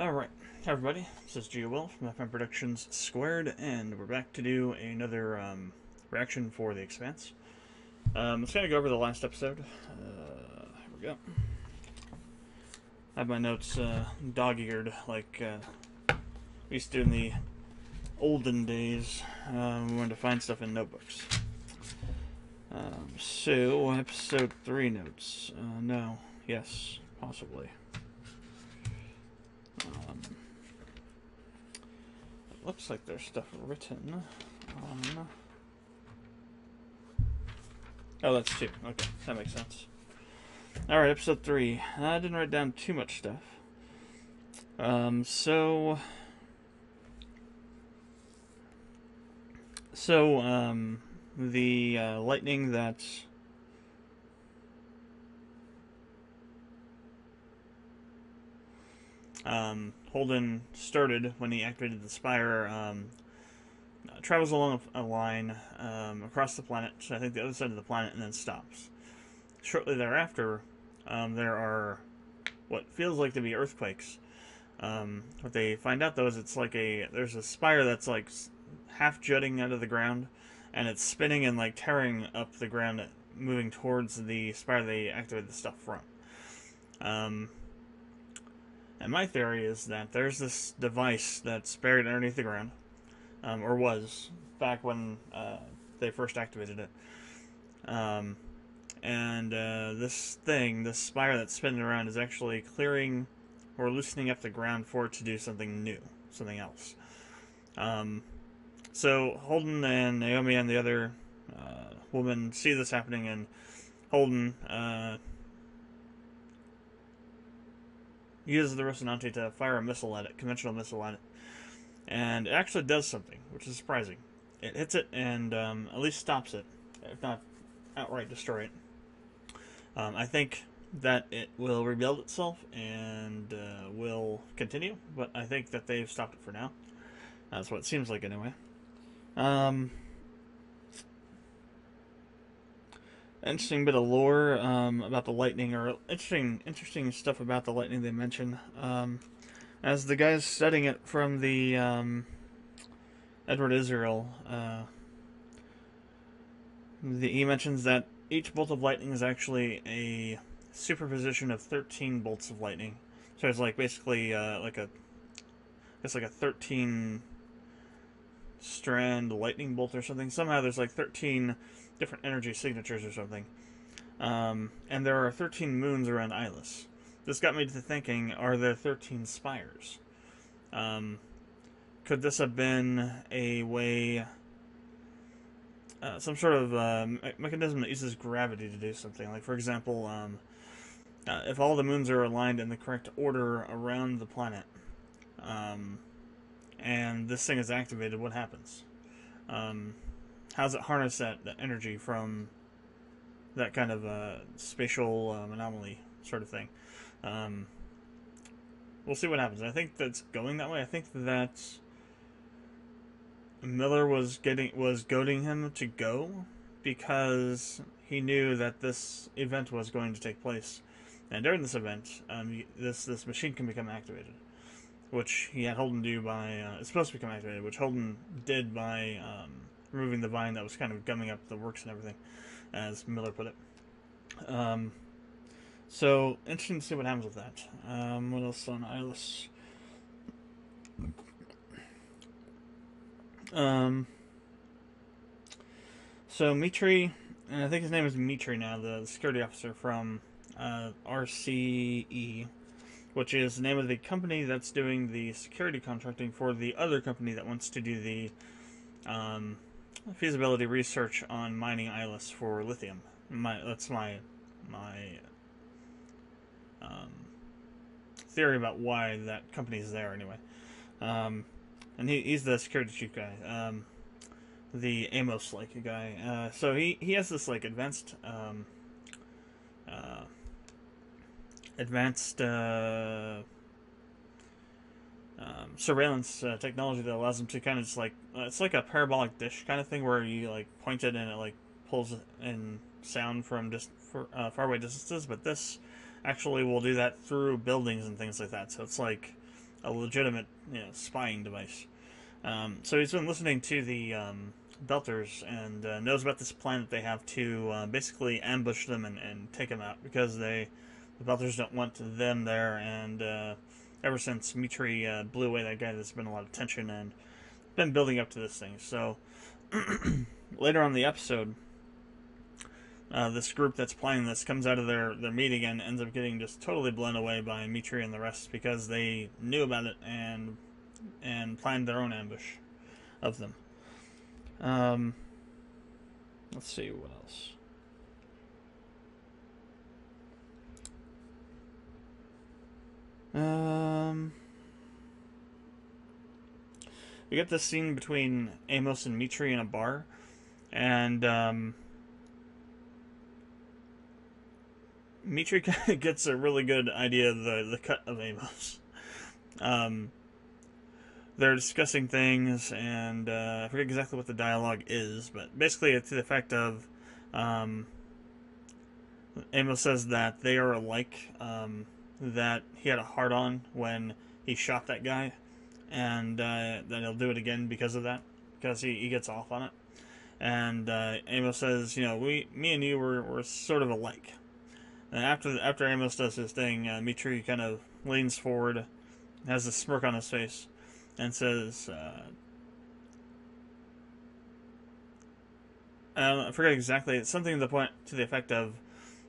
Alright, hi everybody, this is Will from Productions², and we're back to do another reaction for the Expanse. Let's kind of go over the last episode. Here we go. I have my notes dog-eared like we used to do in the olden days. We wanted to find stuff in notebooks. So, episode 3 notes. No. Yes. Possibly. It looks like there's stuff written on... Oh, that's 2. Okay, that makes sense. Alright, episode 3. I didn't write down too much stuff. The lightning that's... Holden started when he activated the Spire, travels along a line across the planet, so I think the other side of the planet, and then stops. Shortly thereafter, there are what feels like to be earthquakes. What they find out, though, is there's a spire that's like half jutting out of the ground, and it's spinning and like tearing up the ground, moving towards the spire they activated the stuff from. And my theory is that there's this device that's buried underneath the ground, or was back when they first activated it. This spire that's spinning around, is actually clearing or loosening up the ground for it to do something new, something else. So Holden and Naomi and the other woman see this happening, and Holden uses the Rocinante to fire a missile at it, conventional missile at it, and it actually does something, which is surprising. It hits it and at least stops it, if not outright destroy it. I think that it will rebuild itself and will continue, but I think that they've stopped it for now. That's what it seems like anyway. Interesting bit of lore about the lightning, or interesting stuff about the lightning they mention. As the guys studying it from the Edward Israel, he mentions that each bolt of lightning is actually a superposition of 13 bolts of lightning. So it's like basically like a 13 strand lightning bolt or something. Somehow there's like 13 different energy signatures or something. And there are 13 moons around Ilis. This got me to thinking, are there 13 spires? Could this have been a way, some sort of mechanism that uses gravity to do something? Like, for example, if all the moons are aligned in the correct order around the planet, and this thing is activated, what happens? How does it harness that energy from that kind of spatial anomaly sort of thing? We'll see what happens. I think that's going that way. I think that Miller was goading him to go because he knew that this event was going to take place, and during this event, this machine can become activated, which he had Holden do by it's supposed to become activated, which Holden did by removing the vine that was kind of gumming up the works and everything, as Miller put it. So, interesting to see what happens with that. What else on Ilis? So Mitri, and I think his name is Mitri now, the security officer from RCE, which is the name of the company that's doing the security contracting for the other company that wants to do the feasibility research on mining Ilis for lithium. That's my theory about why that company's there anyway. And he's the security chief guy, the Amos-like guy. So he has this like advanced surveillance technology that allows them to kind of just like it's like a parabolic dish kind of thing where you like point it and it like pulls in sound from just faraway distances. But this actually will do that through buildings and things like that. So it's like a legitimate, spying device. So he's been listening to the Belters and knows about this plan that they have to basically ambush them and take them out because the Belters don't want them there. And ever since Mitri blew away that guy, there's been a lot of tension and been building up to this thing. So later on in the episode, this group that's planning this comes out of their meeting and ends up getting just totally blown away by Mitri and the rest because they knew about it and planned their own ambush of them. Let's see what else. We get this scene between Amos and Mitri in a bar, and Mitri gets a really good idea of the cut of Amos. They're discussing things, and I forget exactly what the dialogue is, but basically it's to the effect of Amos says that they are alike, that he had a hard-on when he shot that guy, and that he'll do it again because of that, because he gets off on it. And Amos says, me and you were sort of alike. And after Amos does his thing, Mitri kind of leans forward, has a smirk on his face, and says, I forget exactly, it's something to the effect of,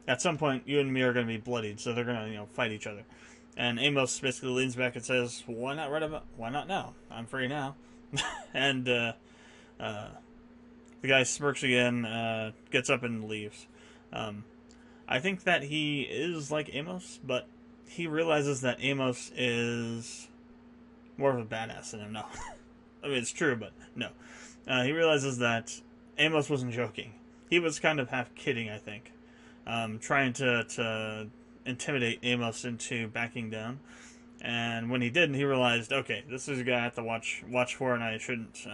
at some point, you and me are going to be bloodied, so they're going to, fight each other. And Amos basically leans back and says, why not now? I'm free now. And the guy smirks again, gets up and leaves. I think that he is like Amos, but he realizes that Amos is more of a badass than him. No. I mean, it's true, but no. He realizes that Amos wasn't joking. He was kind of half kidding, I think. Trying to intimidate Amos into backing down. And when he didn't, he realized, okay, this is a guy I have to watch for, and I shouldn't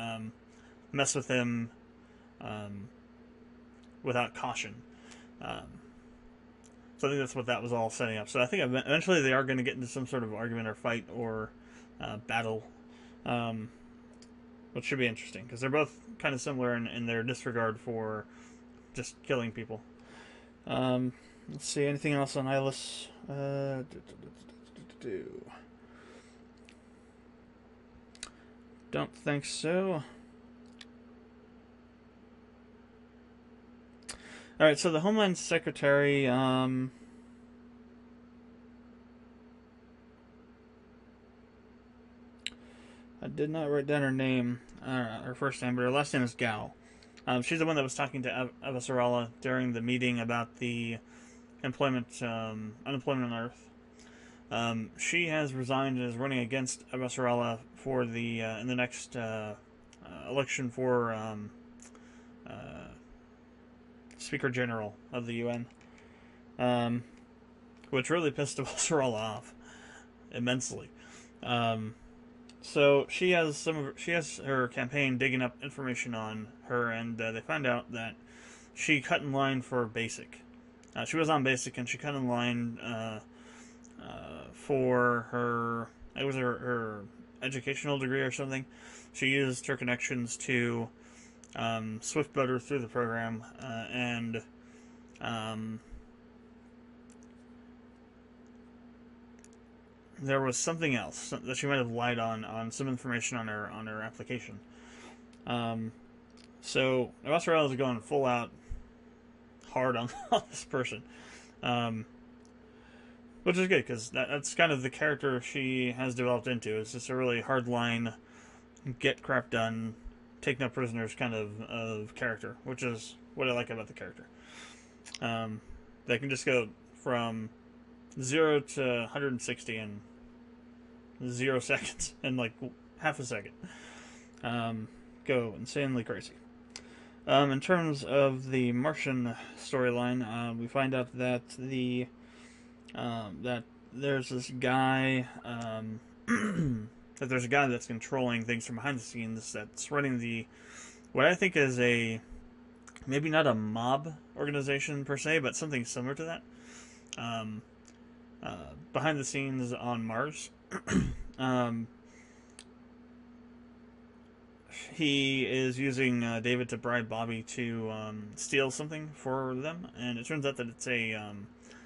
mess with him without caution. So I think that's what that was all setting up. So I think eventually they are going to get into some sort of argument or fight or battle, which should be interesting, because they're both kind of similar in their disregard for just killing people. Let's see, anything else on Eyeless? Don't think so. Alright, so the Homeland Secretary, I did not write down her name, her first name, but her last name is Gao. She's the one that was talking to Avasarala during the meeting about the unemployment on Earth. She has resigned and is running against Avasarala for in the next election for Speaker General of the UN, which really pissed Avasarala off immensely. So she has her campaign digging up information on her, and they find out that she cut in line for basic. She was on basic, and she cut in line for her educational degree or something. She used her connections to swift butter through the program, and there was something else that she might have lied on some information on her application. So Avasarala is going full out hard on this person, which is good, because that's kind of the character she has developed into. It's just a really hard line, get crap done, take no prisoners kind of character, which is what I like about the character. They can just go from 0 to 160 in 0 seconds, in like half a second. Go insanely crazy. In terms of the Martian storyline, we find out that that there's this guy that there's a guy that's controlling things from behind the scenes, that's running what I think is maybe not a mob organization per se, but something similar to that, behind the scenes on Mars. he is using David to bribe Bobby to steal something for them, and it turns out that it's a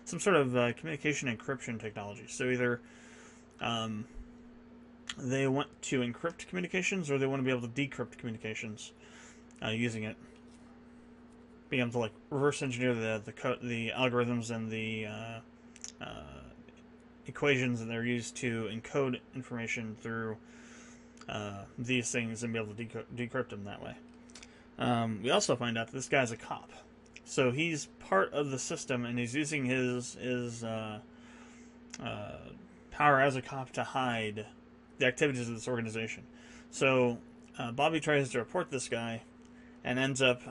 some sort of communication encryption technology. So either they want to encrypt communications, or they want to be able to decrypt communications using it. Being able to like reverse engineer the algorithms and the equations that they're used to encode information through these things and be able to decrypt them that way. We also find out that this guy's a cop, so he's part of the system, and he's using his power as a cop to hide the activities of this organization. So Bobby tries to report this guy and ends up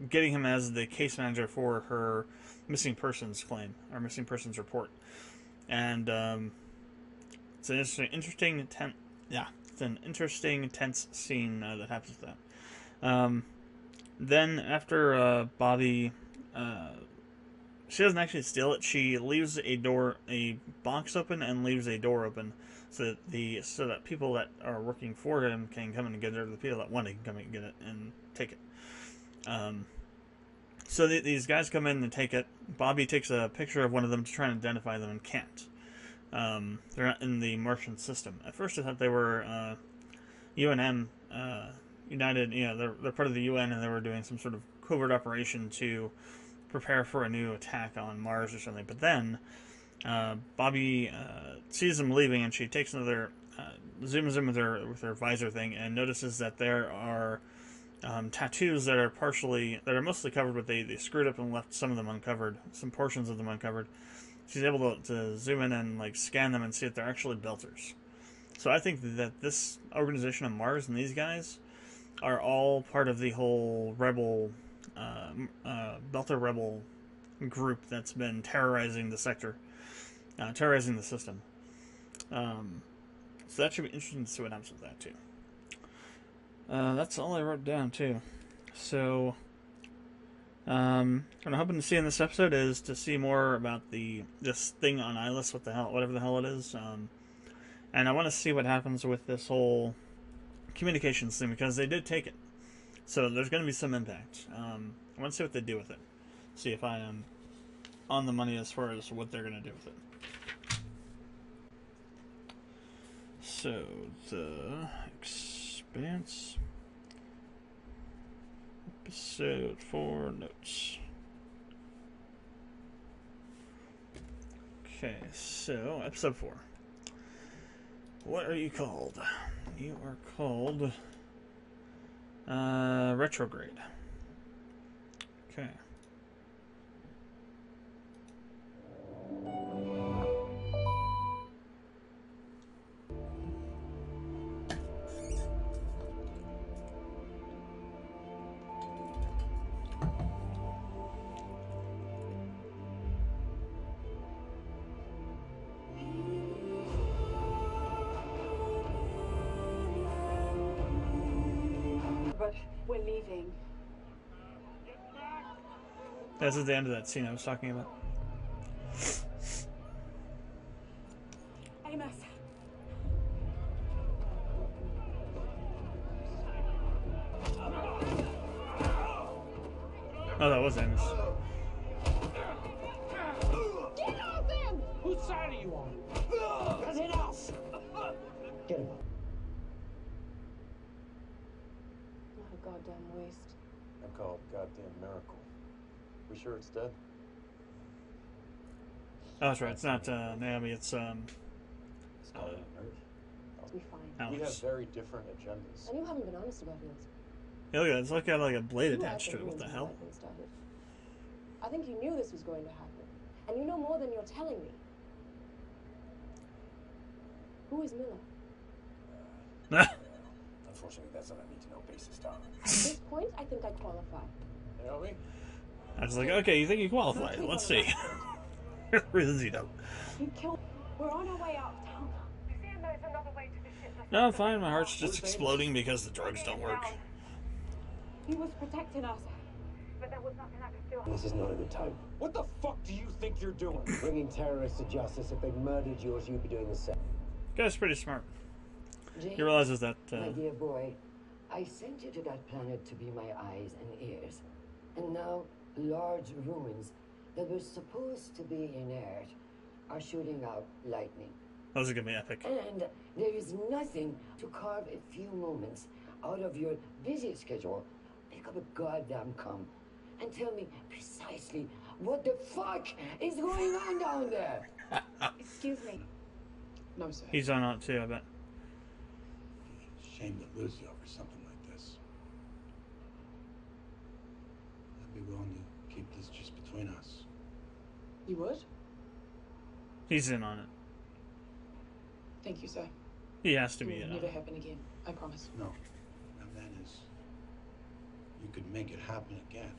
getting him as the case manager for her missing persons claim, or missing persons report. And it's an interesting tense scene that happens with that. Then after Bobby, she doesn't actually steal it. She leaves a box open, and leaves a door open so that people that are working for him can come and get it, or the people that want to come and get it and take it. So these guys come in and take it. Bobby takes a picture of one of them to try and identify them, and can't. They're not in the Martian system. At first I thought they were UNM, United, they're part of the UN, and they were doing some sort of covert operation to prepare for a new attack on Mars or something. But then Bobby sees them leaving, and she takes another, zooms in with her visor thing, and notices that there are tattoos that are mostly covered, but they screwed up and left some of them uncovered, some portions of them uncovered. She's able to zoom in and like scan them and see that they're actually belters. So I think that this organization on Mars and these guys are all part of the whole rebel, belter rebel group that's been terrorizing the sector, terrorizing the system. So that should be interesting to see what happens with that too. That's all I wrote down too. So, what I'm hoping to see in this episode is to see more about this thing on Ilis, whatever the hell it is. And I want to see what happens with this whole communications thing, because they did take it. So there's going to be some impact. I want to see what they do with it. See if I am on the money as far as what they're going to do with it. So, the Expanse episode 4 notes. Okay, so episode 4. What are you called? You are called Retrograde. Okay. But we're leaving. This is the end of that scene I was talking about. Amos. Oh, that was Amos. Get off him! Whose side are you on? That's enough! Get him. What a goddamn waste. I call it a goddamn miracle. We sure it's dead? Oh, that's right. It's not Naomi. It's It'll be fine. We have Alex. very different agendas. And you haven't been honest about yours. Yeah, look at that. It's like got like a blade You attached to had it. What the things hell? when things started. I think you knew this was going to happen. And you know more than you're telling me. Who is Miller? Unfortunately, that's on a need-to-know basis, Tom. At this point, I think I qualify. Naomi? I was like, okay, you think you qualify? Let's see. Reasons you don't. You killed. We're on our way out of town. You see, there's another way to the ship. No, I'm fine. My heart's just exploding because the drugs don't work. He was protecting us. But there was nothing I could do. This is not a good time. What the fuck do you think you're doing? Bringing terrorists to justice. If they murdered yours, you'd be doing the same. Guy's pretty smart. James, He realizes that. my dear boy, I sent you to that planet to be my eyes and ears. And now, large ruins that were supposed to be inert are shooting out lightning. Those are gonna be epic. And there is nothing to carve a few moments out of your busy schedule. Pick up a goddamn comb and tell me precisely what the fuck is going on down there. Excuse me. No, sir. He's on it too, I bet. Shame to lose you over something like this. I'd be willing to keep this just between us. You would? He's in on it. Thank you, sir. He has to It be will in on never it. happen again. I promise. No. And that is, you could make it happen again.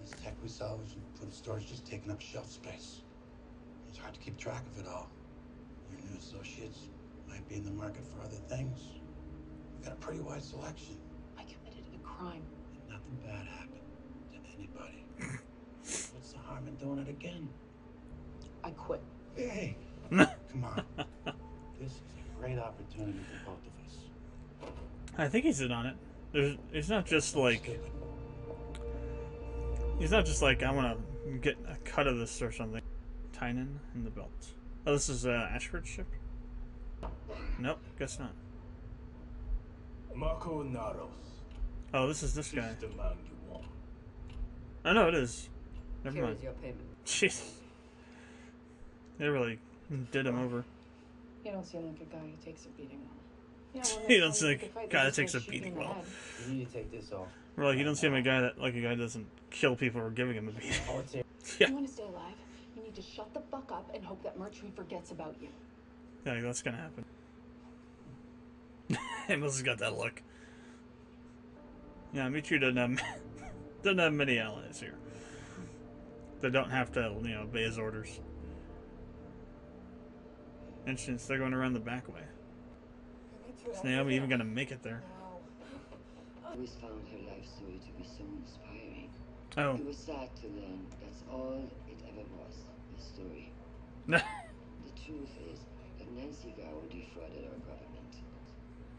This tech we salvaged and put in storage just taking up shelf space. It's hard to keep track of it all. Your new associates might be in the market for other things. We've got a pretty wide selection. I committed a crime. And nothing bad happened to anybody. What's the harm in doing it again? I quit. Hey, come on. This is a great opportunity for both of us. I think he's in on it. It's not just like Stupid. he's not just like I want to get a cut of this or something. Tynan and the belt. Oh, this is Ashford's ship. Nope, guess not. Marco Naros. Oh, this is this guy. Is the man you want. Oh no, it is. Never Here mind. is your payment. Jeez, they really did him over. You don't seem like a guy who takes a beating well. Yeah, well, He next don't time seem you like fight, a guy they that takes just a shoot you beating in the well. head. You need to take this off. We're like, you don't seem a guy that like a guy doesn't kill people for giving him a beating. Oh, it's here. Yeah, You want to stay alive? You need to shut the fuck up and hope that Mercury forgets about you. yeah, that's gonna happen. Amos has got that look. Yeah, Mitri doesn't have many allies here. They don't have to, obey his orders. Interesting, so they're going around the back way. Is Naomi even gonna make it there? I always found her life story to be so inspiring. Oh. It was sad to learn that's all it ever was, a story. No. The truth is that Nancy Gower defrauded our government.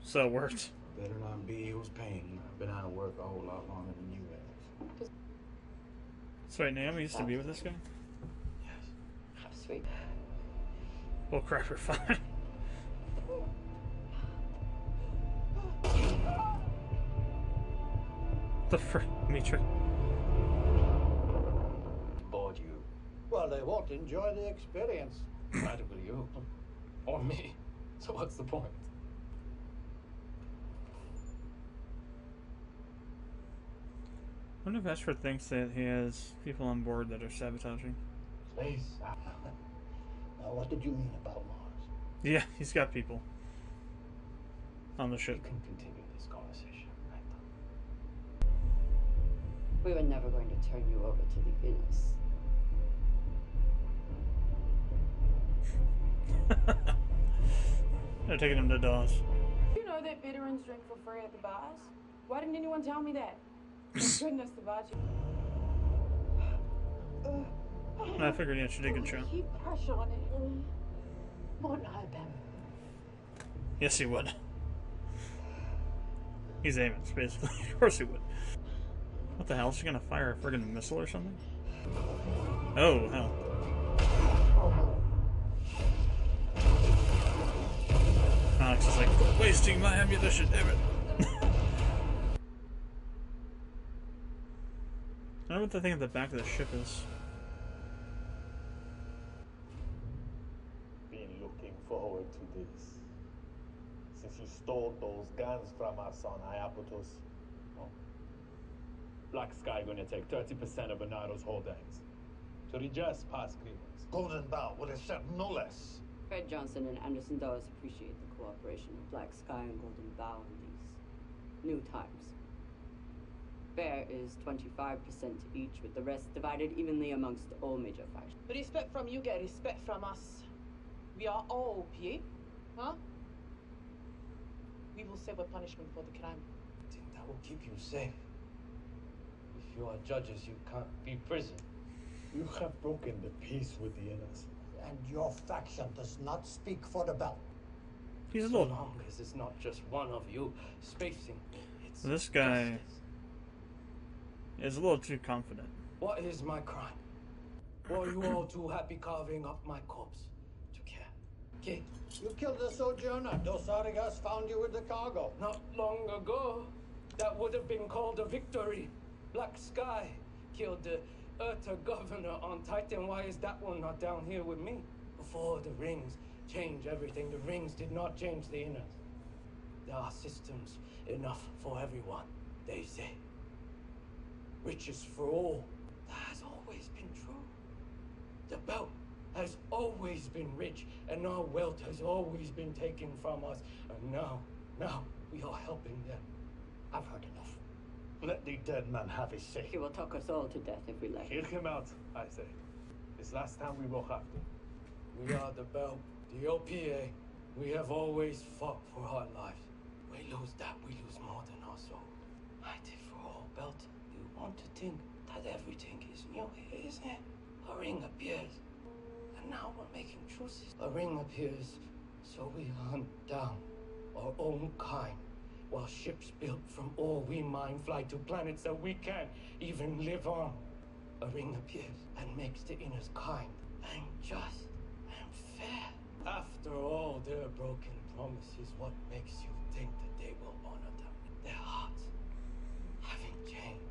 So it worked. Better not be who's paying. I've been out of work a whole lot longer than you have. So wait, Naomi used to be with this guy? How sweet. Well, crap, you're fine. The frick, Mitra. Bored you. Well, they won't enjoy the experience. Practically you. Or me. So what's the point? I wonder if Ashford thinks that he has people on board that are sabotaging. Please. Now, what did you mean about Mars? Yeah, he's got people on the ship. You can continue this conversation later. We were never going to turn you over to the Innis. They're taking him to Dawes. You know that veterans drink for free at the bars? Why didn't anyone tell me that? Goodness, the bar. I figured he should take a good shot. Keep pressure on it. Won't help him. Yes, he would. He's Amos, basically. Of course he would. What the hell? Is she gonna fire a friggin' missile or something? Oh, hell. Alex is like, quit wasting my ammunition, damn it. I wonder what the thing at the back of the ship is. Been looking forward to this. Since you stole those guns from us on Iapetus. Oh. Black Sky gonna take 30% of Bernardo's holdings. To redress past grievance. Golden Bow would have said no less. Fred Johnson and Anderson Dawes appreciate the cooperation of Black Sky and Golden Bow in these new times. Fair is 25% each, with the rest divided evenly amongst all major factions. Respect from you get respect from us. We are all OP, huh? We will save a punishment for the crime. I think that will keep you safe. If you are judges, you can't be prison. You have broken the peace with the innocent. And your faction does not speak for the belt. He's a So little... long as it's not just one of you spacing me, it's This guy justice. is a little too confident. What is my crime? Were you all too happy carving up my corpse to care? Okay, You killed the Sojourner. Dos Arigas found you with the cargo. not long ago, that would have been called a victory. Black Sky killed the Earther governor on Titan. Why is that one not down here with me? Before the rings change everything, the rings did not change the inners. There are systems enough for everyone, they say. Riches for all. That has always been true. The belt has always been rich, and our wealth has always been taken from us. And now we are helping them. I've heard enough. Let the dead man have his say. He will talk us all to death if we let him. Kill him out, I say. This last time we will have to. We are the belt, the OPA. We have always fought for our lives. We lose that, we lose more than our soul. I did for all, belt. You want to think that everything is new here, isn't it? A ring appears, and now we're making truces. A ring appears, so we hunt down our own kind, while ships built from all we mine fly to planets that we can't even live on. A ring appears and makes the inners kind and just and fair. After all their broken promises, what makes you think that they will honor them? Their hearts haven't changed.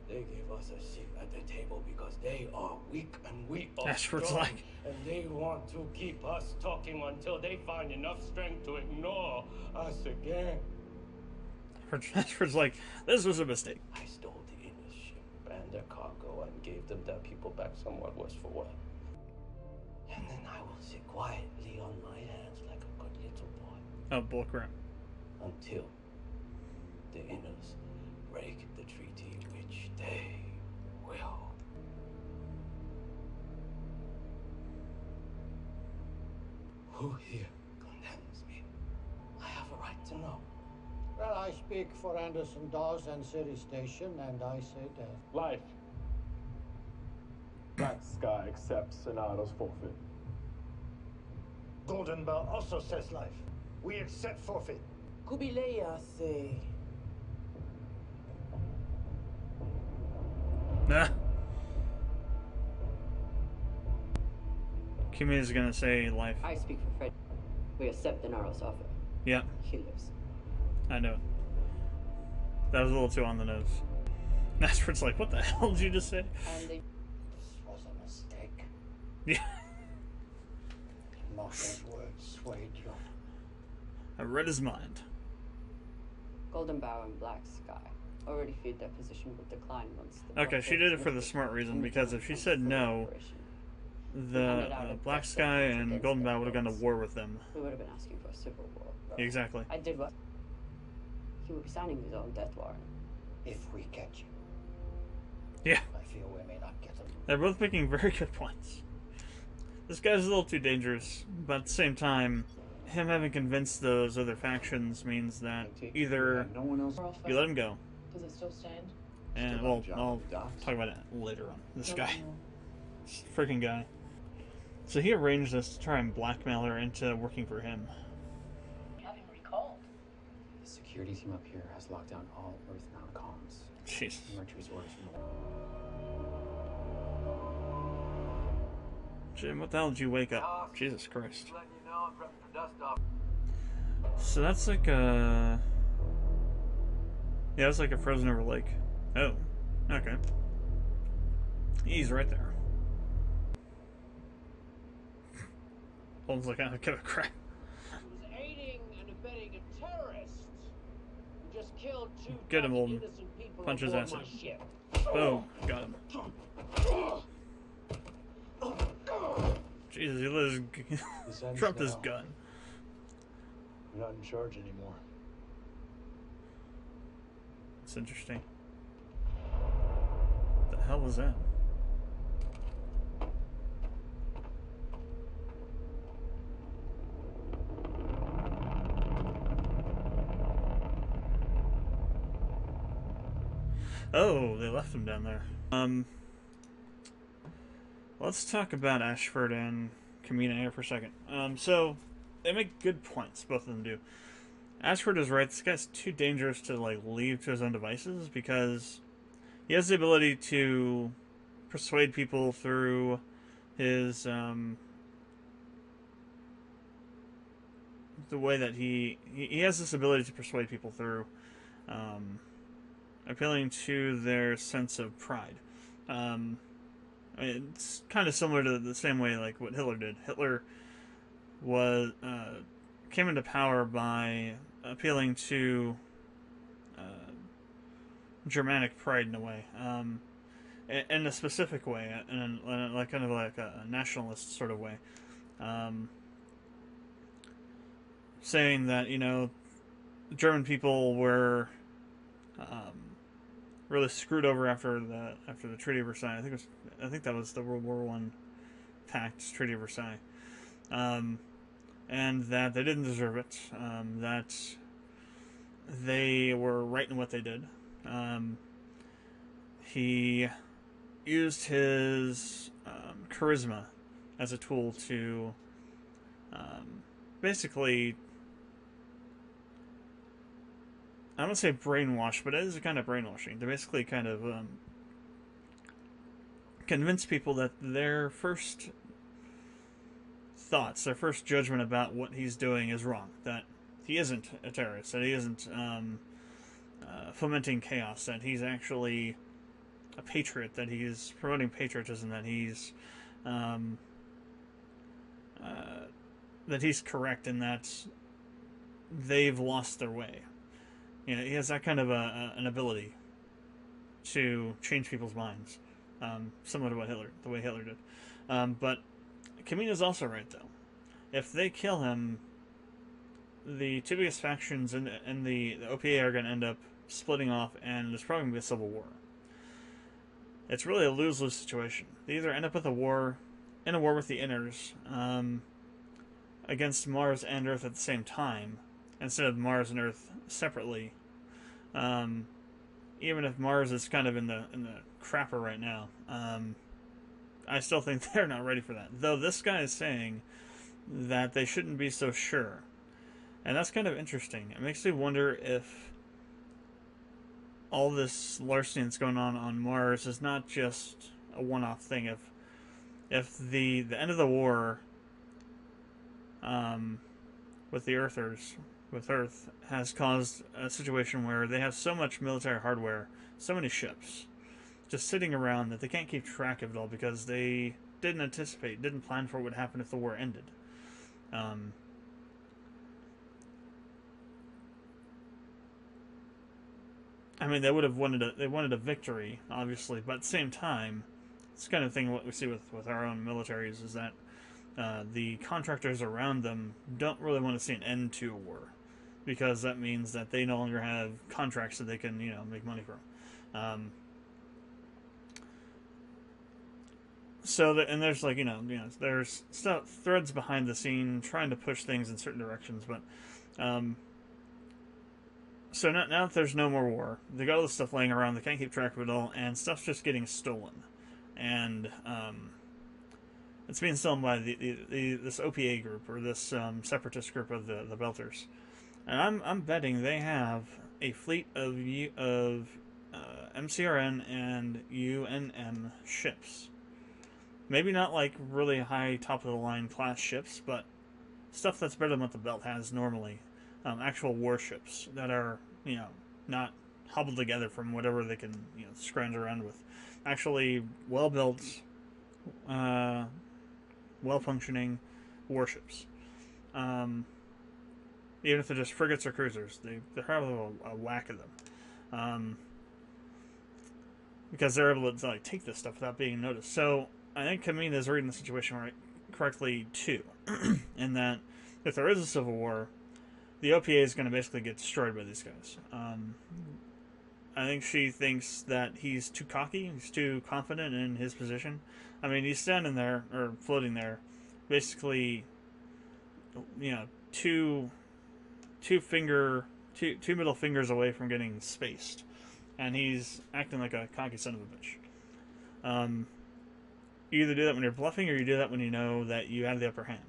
They gave us a seat at the table because they are weak and we are Ashford's strong. like... And they want to keep us talking until they find enough strength to ignore us again. Ashford's like, this was a mistake. I stole the inner ship and their cargo and gave them their people back somewhat worse for wear. And then I will sit quietly on my hands like a good little boy. Oh, bullcrap. Until the inners break the treaty, which they will. Who here condemns me? I have a right to know. Well, I speak for Anderson Dawes and City Station, and I say death. Life. Black Sky accepts Sonado's forfeit. Golden Bell also says life. We accept forfeit. Kubileya say. Nah. Kimi is gonna say life. I speak for Fred. We accept Denaro's offer. Yeah, He lives. I know. That was a little too on the nose. Ashford's like, what the hell did you just say? And they This was a mistake. Yeah. Not those words swayed you. I read his mind. Golden Bow and Black Sky already feared their position would decline once the Okay, she did it for the lifted. smart reason, And because if she said no, the Black Sky and Golden Bow would have gone to war with them. We would have been asking for a civil war. Bro. Exactly. I did what? He would be signing his own death warrant. If we catch you, Yeah, I fear we may not get him. they're both making very good points. This guy's a little too dangerous, but at the same time, him having convinced those other factions means that either No one else. you let him go, Does it still stand? and Still well, on job I'll at the docks. talk about it later on. This No, guy, no. this freaking guy. So he arranged this to try and blackmail her into working for him. Having recalled. The security team up here has locked down all Earthbound comms. Jeez. Mercury's orders from Jim, what the hell did you wake up? Jesus Christ. Letting you know I'm prepping for dust off. So that's like a... Yeah, it's like a frozen over lake. Oh, okay. He's right there. Holmes like, I don't give a crap. Was aiding and abetting a terrorist who just killed two Get him, Holden. innocent people Punch his aboard ass my in. ship. Boom, got him. Jesus, he let his This ends dropped his now. gun. You're not in charge anymore. It's interesting. What the hell was that? Oh, they left him down there. Let's talk about Ashford and Kamina here for a second. So, they make good points. Both of them do. Ashford is right. This guy's too dangerous to like leave to his own devices because he has the ability to persuade people through his the way that he has this ability to persuade people through appealing to their sense of pride. I mean, it's kind of similar to the same way like what Hitler did. Hitler was came into power by appealing to Germanic pride in a way, in a specific way, in like kind of like a nationalist sort of way, saying that the German people were really screwed over after the Treaty of Versailles. I think that was the World War I Pact, Treaty of Versailles, and that they didn't deserve it. That they were right in what they did. He used his charisma as a tool to basically, I don't say brainwash, but it is a kind of brainwashing. To basically kind of convince people that their first thoughts, their first judgment about what he's doing is wrong. That he isn't a terrorist. That he isn't fomenting chaos. That he's actually a patriot. That he's promoting patriotism. That he's correct, and that they've lost their way. He has that kind of an ability to change people's minds, similar to the way Hitler did. But Kamina's also right, though. If they kill him, the two biggest factions in the OPA are going to end up splitting off, and there's probably going to be a civil war. It's really a lose-lose situation. They either end up with a war with the Inners, against Mars and Earth at the same time, instead of Mars and Earth separately. Even if Mars is kind of in the crapper right now, I still think they're not ready for that. Though this guy is saying that they shouldn't be so sure. And that's kind of interesting. It makes me wonder if all this larceny that's going on Mars is not just a one-off thing. If the end of the war with the Earthers, with Earth, has caused a situation where they have so much military hardware, so many ships, just sitting around that they can't keep track of it all because they didn't plan for what would happen if the war ended. I mean, they wanted a victory, obviously, but at the same time, it's the kind of thing what we see with our own militaries is that the contractors around them don't really want to see an end to a war, because that means that they no longer have contracts that they can make money from. So there's there's threads behind the scene trying to push things in certain directions, but so now that there's no more war, they got all this stuff laying around, they can't keep track of it all, and stuff's just getting stolen, and it's being stolen by this OPA group, or this separatist group of the Belters, and I'm betting they have a fleet of MCRN and UNM ships. Maybe not like really high top of the line class ships, but stuff that's better than what the Belt has normally. Actual warships that are not hobbled together from whatever they can scrounge around with. Actually well built, well functioning warships. Even if they're just frigates or cruisers, they have a whack of them, because they're able to like take this stuff without being noticed. So I think Kamina is reading the situation correctly too, in that if there is a civil war, the OPA is going to basically get destroyed by these guys. I think she thinks that he's too cocky, he's too confident in his position. I mean, he's standing there, or floating there, basically, two middle fingers away from getting spaced, and he's acting like a cocky son of a bitch. You either do that when you're bluffing, or you do that when you know that you have the upper hand.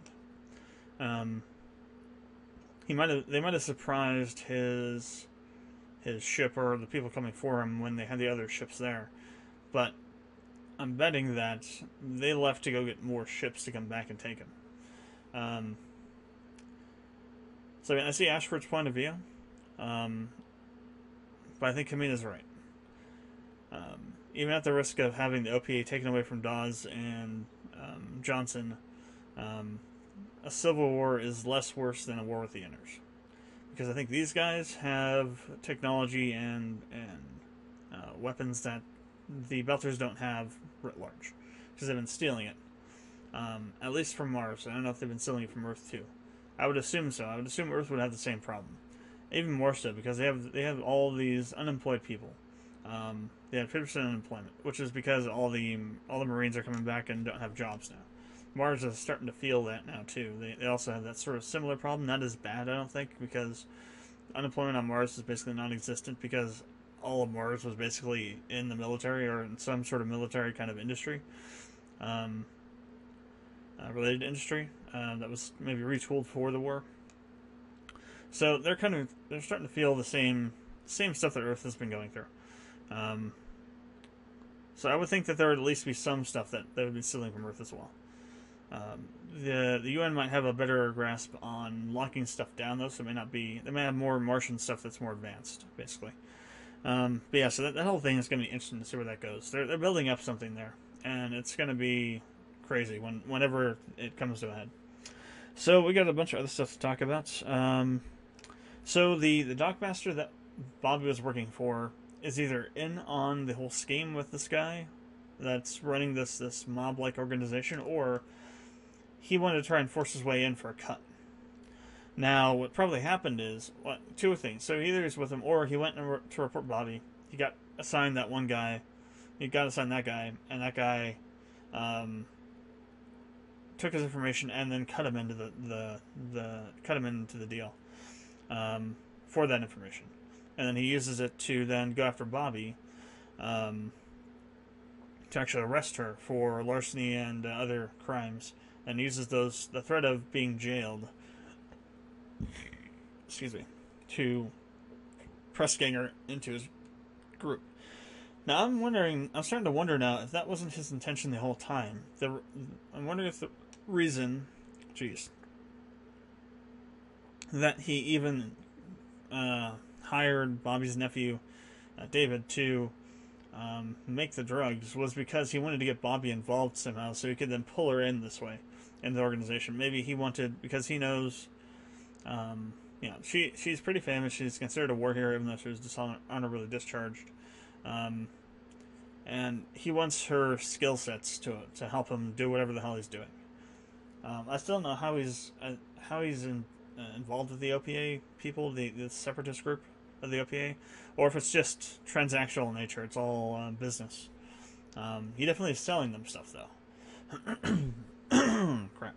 they might have surprised his ship or the people coming for him when they had the other ships there. But I'm betting that they left to go get more ships to come back and take him. So I see Ashford's point of view, but I think Kamina's right. Even at the risk of having the OPA taken away from Dawes and Johnson, a civil war is less worse than a war with the Inners. Because I think these guys have technology and weapons that the Belters don't have writ large. Because they've been stealing it. At least from Mars. I don't know if they've been stealing it from Earth too. I would assume so. I would assume Earth would have the same problem. Even more so because they have all these unemployed people. They have 50% unemployment, which is because all the Marines are coming back and don't have jobs now. Mars is starting to feel that now too. They also have that sort of similar problem. Not as bad, I don't think, because unemployment on Mars is basically non-existent because all of Mars was basically in the military or in some sort of military kind of industry, related industry that was maybe retooled for the war. So they're starting to feel the same stuff that Earth has been going through. So I would think that there would at least be some stuff that they would be stealing from Earth as well. The UN might have a better grasp on locking stuff down, though, so they may have more Martian stuff that's more advanced, basically. But yeah, so that whole thing is going to be interesting to see where that goes. They're building up something there, and it's going to be crazy whenever it comes to a head. So we got a bunch of other stuff to talk about. So the Dockmaster that Bobby was working for is either in on the whole scheme with this guy that's running this mob-like organization, or he wanted to try and force his way in for a cut. Now, what probably happened is two things. So either he's with him, or he went to report Bobby. He got assigned that one guy. He got assigned that guy, and that guy took his information and then cut him into the deal for that information. And then he uses it to then go after Bobby to actually arrest her for larceny and other crimes, and uses the threat of being jailed, to press gang her into his group. Now I'm starting to wonder now if that wasn't his intention the whole time. I'm wondering if the reason, that he even hired Bobby's nephew, David, to make the drugs was because he wanted to get Bobby involved somehow so he could then pull her in this way in the organization. Maybe he wanted, because he knows, she's pretty famous. She's considered a war hero even though she was dishonorably discharged. And he wants her skill sets to help him do whatever the hell he's doing. I still don't know how he's involved with the OPA people, the separatist group of the OPA, or if it's just transactional in nature. It's all business. He definitely is selling them stuff, though. Crap.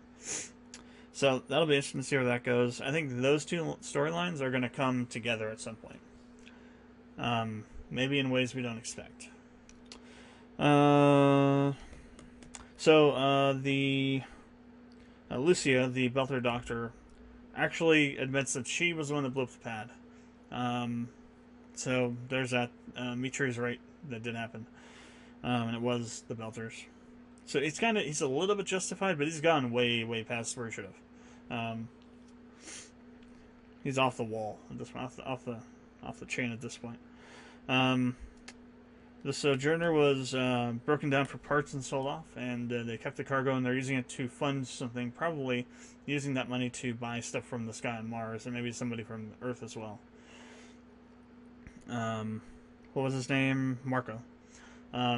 So that'll be interesting to see where that goes. I think those two storylines are going to come together at some point. Maybe in ways we don't expect. Lucia, the Belter doctor, actually admits that she was the one that blew up the pad. So there's that. Mitri's right, that did happen. And it was the Belters. So he's a little bit justified, but he's gone way, way past where he should have. He's off the wall at this point, off the chain at this point. The Sojourner was broken down for parts and sold off, and they kept the cargo, and they're using it to fund something, probably using that money to buy stuff from the sky on Mars, and maybe somebody from Earth as well. What was his name? Marco.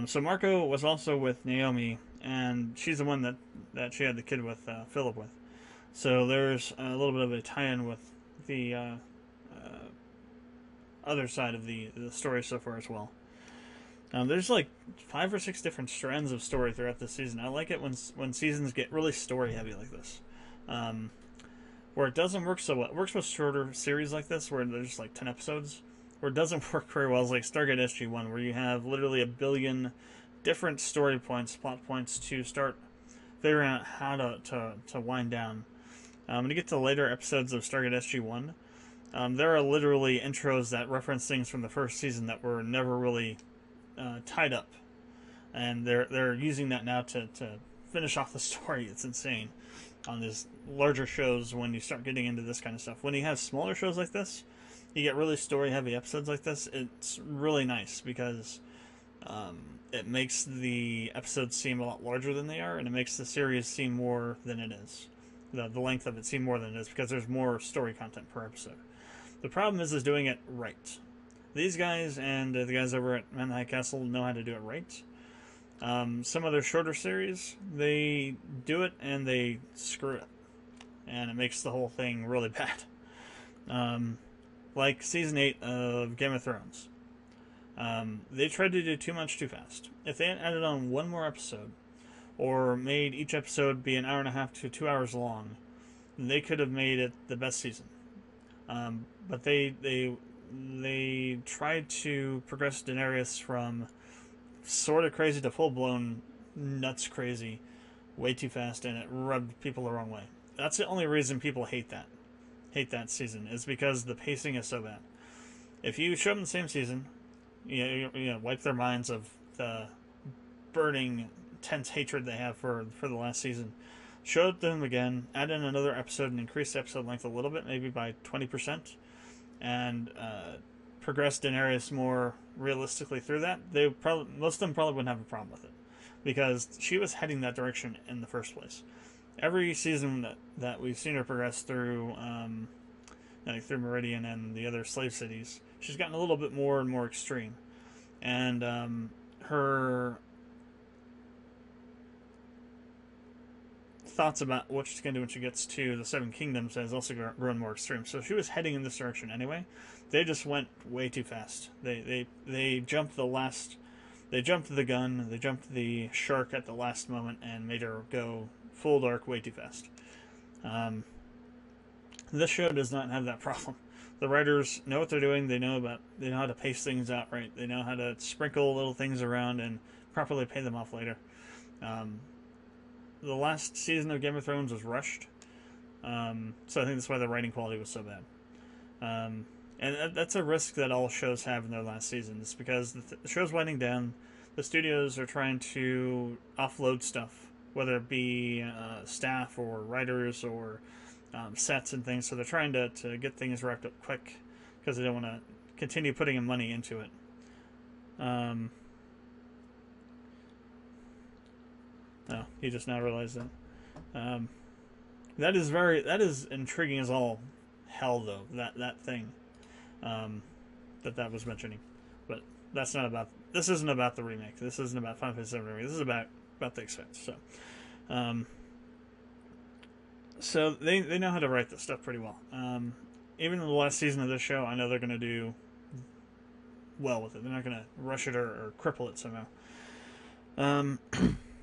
So Marco was also with Naomi, and she's the one that she had the kid with, Philip with. So there's a little bit of a tie-in with the other side of the story so far as well. There's like 5 or 6 different strands of story throughout this season. I like it when seasons get really story heavy like this. Where it doesn't work so well. It works with shorter series like this, where there's like 10 episodes. Where it doesn't work very well is like Stargate SG-1, where you have literally 1 billion different story points, plot points to start figuring out how to wind down. When you get to later episodes of Stargate SG-1, there are literally intros that reference things from the first season that were never really tied up, and they're using that now to finish off the story. It's insane on these larger shows when you start getting into this kind of stuff. When you have smaller shows like this, you get really story-heavy episodes like this. It's really nice because it makes the episodes seem a lot larger than they are, and it makes the series seem more than it is. The length of it seem more than it is because there's more story content per episode. The problem is doing it right. These guys and the guys over at Man in the High Castle know how to do it right. Some other shorter series, they do it and they screw it. And it makes the whole thing really bad. Like Season 8 of Game of Thrones. They tried to do too much too fast. If they had added on one more episode, or made each episode be an hour and a half to 2 hours long, they could have made it the best season. But they tried to progress Daenerys from sort of crazy to full-blown nuts crazy way too fast, and it rubbed people the wrong way. That's the only reason people hate that season, is because the pacing is so bad. If you show them the same season, wipe their minds of the burning, intense hatred they have for the last season, show it to them again, add in another episode and increase the episode length a little bit, maybe by 20%, and progress Daenerys more realistically through that, most of them probably wouldn't have a problem with it, because she was heading that direction in the first place. Every season that we've seen her progress through, through Meridian and the other slave cities, she's gotten a little bit more and more extreme, and her thoughts about what she's going to do when she gets to the Seven Kingdoms has also grown more extreme. So she was heading in this direction anyway. They just went way too fast. They jumped they jumped the gun, they jumped the shark at the last moment and made her go full dark way too fast. This show does not have that problem. The writers know what they're doing. They know how to pace things out right. They know how to sprinkle little things around and properly pay them off later. The last season of Game of Thrones was rushed, so I think that's why the writing quality was so bad. And that's a risk that all shows have in their last seasons, because the show's winding down. The studios are trying to offload stuff, whether it be staff or writers or sets and things. So they're trying to get things wrapped up quick because they don't want to continue putting money into it. Oh, you just now realized that. That is intriguing as all hell, though. That thing that was mentioning, but that's not about. This isn't about the remake. This isn't about Final Fantasy VII remake. This is about the Expanse. So they know how to write this stuff pretty well. Even in the last season of this show, I know they're going to do well with it. They're not going to rush it or cripple it somehow.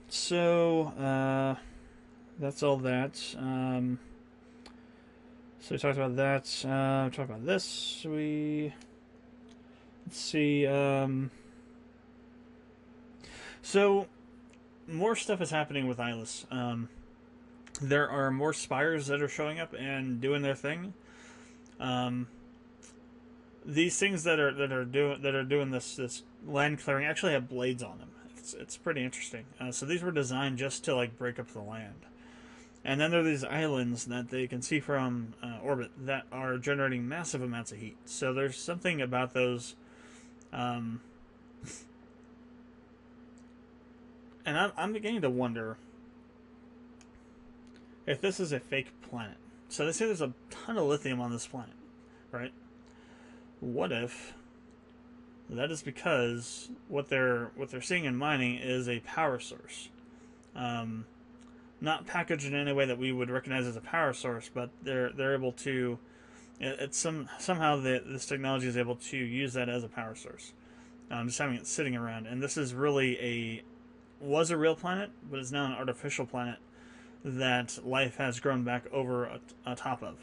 So that's all that. So we talked about that. We talked about this. Let's see. So more stuff is happening with Eyeless. There are more spires that are showing up and doing their thing. These things that are doing this land clearing actually have blades on them. It's pretty interesting. So these were designed just to break up the land, and then there are these islands that they can see from orbit that are generating massive amounts of heat. So there's something about those, and I'm beginning to wonder if this is a fake planet. So they say there's a ton of lithium on this planet, right? What if that is because what they're seeing in mining is a power source, not packaged in any way that we would recognize as a power source, but they're able to. Somehow this technology is able to use that as a power source, just having it sitting around. And this is really was a real planet, but is now an artificial planet that life has grown back over atop of.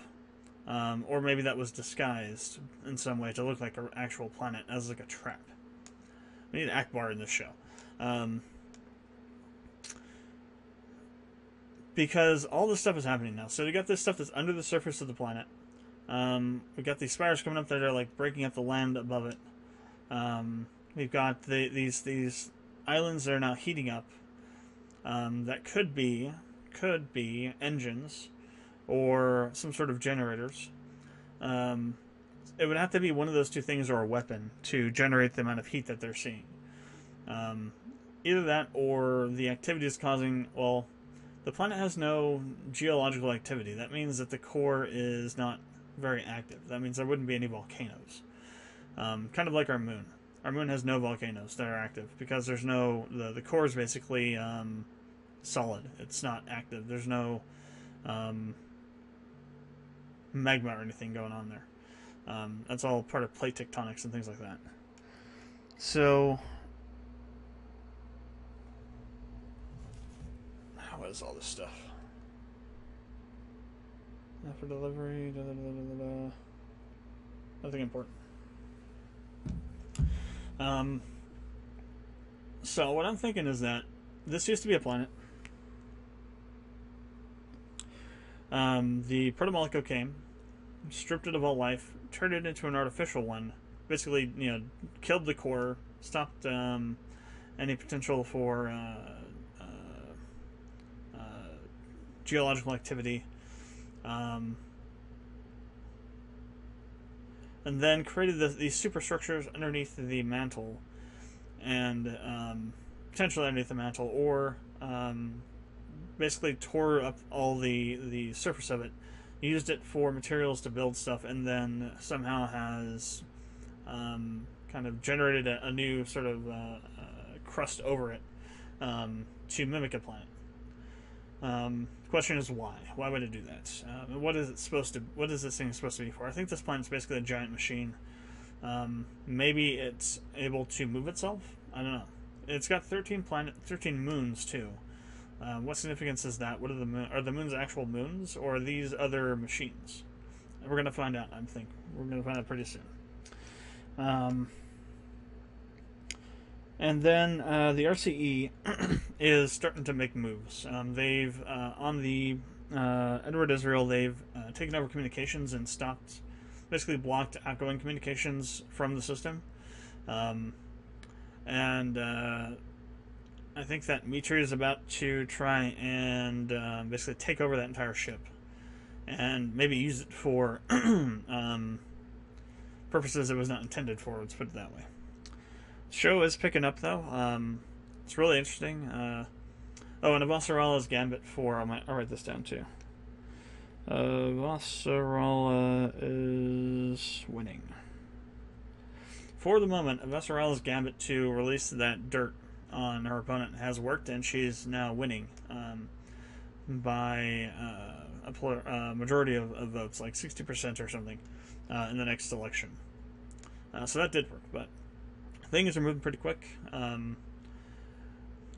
Or maybe that was disguised in some way to look like an actual planet as a trap. We need Akbar in this show. because all this stuff is happening now. So we got this stuff that's under the surface of the planet. We got these spires coming up that are like breaking up the land above it. We've got these islands that are now heating up. That could be engines or some sort of generators. It would have to be one of those two things or a weapon to generate the amount of heat that they're seeing. Either that or the activity is causing, well, the planet has no geological activity. That means that the core is not very active. That means there wouldn't be any volcanoes. Kind of like our moon. Our moon has no volcanoes that are active because there's no, the core is basically solid. It's not active. There's no magma or anything going on there. That's all part of plate tectonics and things like that. So, what is all this stuff? After delivery, nothing important. So what I'm thinking is that this used to be a planet. The protomolecule came, stripped it of all life, turned it into an artificial one. Basically, killed the core, stopped any potential for geological activity, and then created these superstructures underneath the mantle, and potentially underneath the mantle, or basically tore up all the surface of it, used it for materials to build stuff, and then somehow has kind of generated a new sort of crust over it to mimic a planet. The question is why? Why would it do that? What is it supposed to? What is this thing supposed to be for? I think this planet's basically a giant machine. Maybe it's able to move itself. I don't know. It's got 13 moons too. What significance is that? What are the moons? Are the moons actual moons, or are these other machines? We're gonna find out. I think we're gonna find out pretty soon. And then the RCE is starting to make moves. They've on the Edward Israel, they've taken over communications and stopped, basically blocked outgoing communications from the system. And I think that Mitri is about to try and basically take over that entire ship and maybe use it for purposes it was not intended for. Let's put it that way. Show is picking up though. It's really interesting. Oh, and Avasarala's gambit for I'll write this down too. Avasarala is winning. For the moment, Avasarala's gambit to release that dirt on her opponent has worked, and she's now winning by a majority of votes, like 60% or something, in the next election. So that did work, but things are moving pretty quick.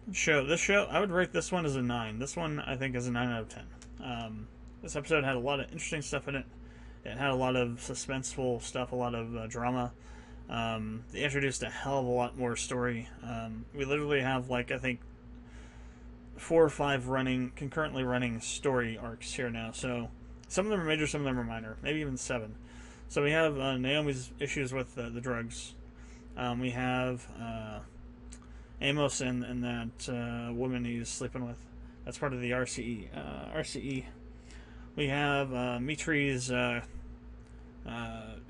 This show, I would rate this one as a 9. This one, I think, is a 9 out of 10. This episode had a lot of interesting stuff in it. It had a lot of suspenseful stuff, a lot of drama. They introduced a hell of a lot more story. We literally have, like, I think 4 or 5 concurrently running story arcs here now. So some of them are major, some of them are minor, maybe even 7. So we have Naomi's issues with the drugs. We have Amos and that woman he's sleeping with. That's part of the RCE. We have Mitri's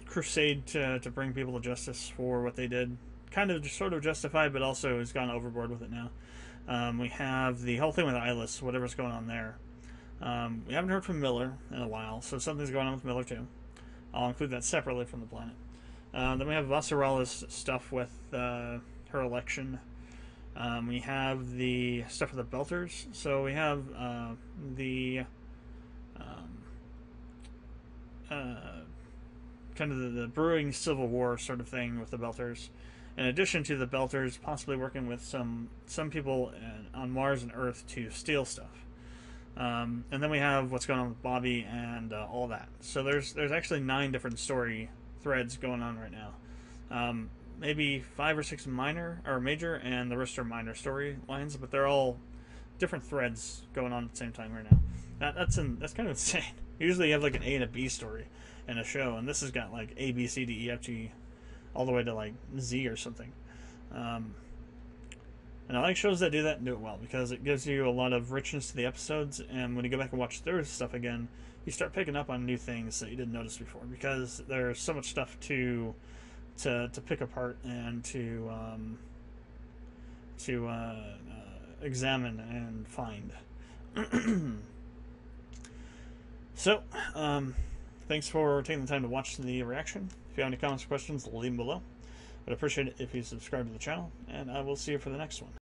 crusade to bring people to justice for what they did. Kind of sort of justified, but also has gone overboard with it now. We have the whole thing with Eyeless, whatever's going on there. We haven't heard from Miller in a while, so something's going on with Miller too. I'll include that separately from the planet. Then we have Vasarala's stuff with her election. We have the stuff with the Belters. So we have the kind of the brewing civil war sort of thing with the Belters. In addition to the Belters possibly working with some people on Mars and Earth to steal stuff. And then we have what's going on with Bobby and all that. So there's actually 9 different story threads going on right now. Maybe 5 or 6 minor or major, and the rest are minor story lines, but they're all different threads going on at the same time right now. That's kind of insane. Usually you have like an A and a B story in a show, and this has got like A, B, C, D, E, F, G, all the way to like Z or something. And I like shows that do that and do it well, because it gives you a lot of richness to the episodes, and when you go back and watch their stuff again, you start picking up on new things that you didn't notice before, because there's so much stuff to pick apart and to examine and find. So, thanks for taking the time to watch the reaction. If you have any comments or questions, leave them below. I'd appreciate it if you subscribe to the channel, and I will see you for the next one.